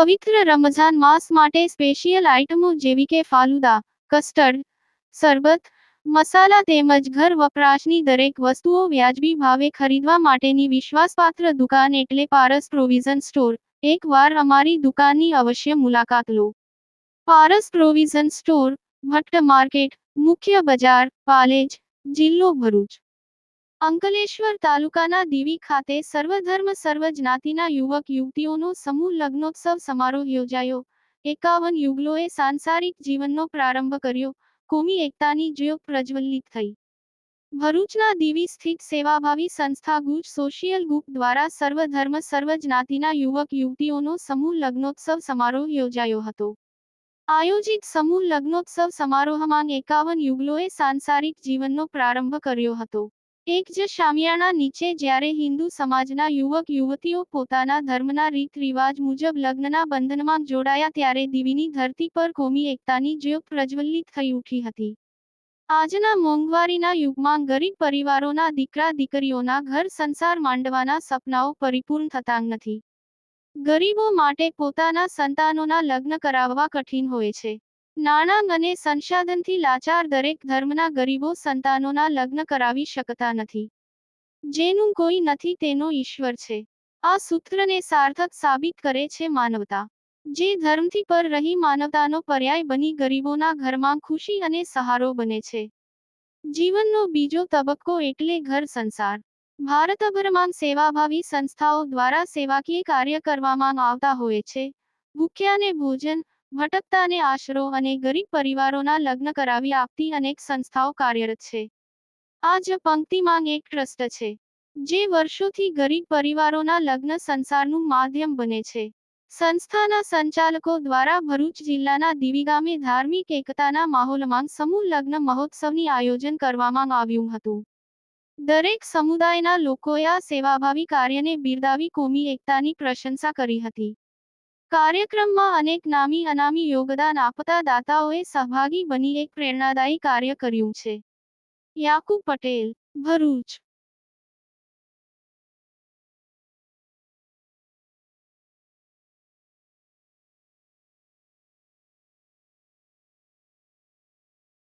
પવિત્ર રમઝાન માસ માટે સ્પેશિયલ આઇટમો જેવી કે ફાલુદા, કસ્ટર્ડ, શરબત, મસાલા તેમજ ઘર વપરાશની દરેક વસ્તુઓ વ્યાજબી ભાવે ખરીદવા માટેની વિશ્વાસપાત્ર દુકાન એટલે પારસ પ્રોવિઝન સ્ટોર. એકવાર અમારી દુકાનની અવશ્ય મુલાકાત લો. પારસ પ્રોવિઝન સ્ટોર, ભટ્ટ માર્કેટ, મુખ્ય બજાર, પાલેજ, જિલ્લો ભરૂચ. અંકલેશ્વર તાલુકાના દીવી ખાતે સર્વધર્મ સર્વ જ્ઞાતિના યુવક યુવતીઓનો સમૂહ લગ્નોત્સવ સમારોહ યોજાયો. 51 યુગલોએ સાંસારિક જીવનનો પ્રારંભ કર્યો. કોમી એકતાની જ્યોત પ્રજ્વલિત થઈ. ભરૂચના દીવી સ્થિત સેવાભાવી સંસ્થા ગુજ સોશિયલ ગ્રુપ દ્વારા સર્વધર્મ સર્વ જ્ઞાતિના યુવક યુવતીઓનો સમૂહ લગ્નોત્સવ સમારોહ યોજાયો હતો. આયોજિત સમૂહ લગ્નોત્સવ સમારોહમાં 51 યુગલોએ સાંસારિક જીવનનો પ્રારંભ કર્યો હતો. એક જ શામિયાણા નીચે જ્યારે હિન્દુ સમાજના યુવક યુવતીઓ પોતાના ધર્મના રીત રિવાજ મુજબ લગ્નના બંધનમાં જોડાયા ત્યારે દીવીની ધરતી પર કોમી એકતાની જ્યોત પ્રજ્વલિત થઈ ઉઠી હતી. આજના મોંઘવારીના યુગમાં ગરીબ પરિવારોના દીકરા દીકરીઓના ઘર સંસાર માંડવાના સપનાઓ પરિપૂર્ણ થતા નથી. ગરીબો માટે પોતાના સંતાનોના લગ્ન કરાવવા કઠિન હોય છે. નાણાં અને સંસાધનથી લાચાર દરેક ધર્મના ગરીબો સંતાનોના લગ્ન કરાવી શકતા નથી. જેનું કોઈ નથી તેનો ઈશ્વર છે. આ સૂત્રને સાર્થક સાબિત કરે છે માનવતા. જે ધર્મથી પર રહી માનવતાનો પર્યાય બની ગરીબોના ઘરમાં ખુશી અને સહારો બને છે. જીવનનો બીજો તબક્કો એટલે ઘર સંસાર. ભારતભરમાં સેવાભાવી સંસ્થાઓ દ્વારા સેવાકીય કાર્ય કરવામાં આવતા હોય છે. ભૂખ્યાને ભોજન, ભટકતાને આશરો અને ગરીબ પરિવારોના લગ્ન કરાવી આપતી અનેક સંસ્થાઓ કાર્યરત છે. આ જ પંક્તિમાં એક ટ્રસ્ટ છે જે વર્ષોથી ગરીબ પરિવારોના લગ્ન સંસારનું માધ્યમ બને છે. સંસ્થાના સંચાલકો દ્વારા ભરૂચ જિલ્લાના દીવી ગામે ધાર્મિક એકતાના માહોલમાં સમૂહ લગ્ન મહોત્સવની આયોજન કરવામાં આવ્યું હતું. દરેક સમુદાયના લોકોએ આ સેવાભાવી કાર્યને બિરદાવી કોમી એકતાની પ્રશંસા કરી હતી. કાર્યક્રમમાં અનેક નામી અનામી યોગદાન આપતા દાતાઓએ સહભાગી બની એક પ્રેરણાદાયી કાર્ય કર્યું છે. યાકુબ પટેલ, ભરૂચ.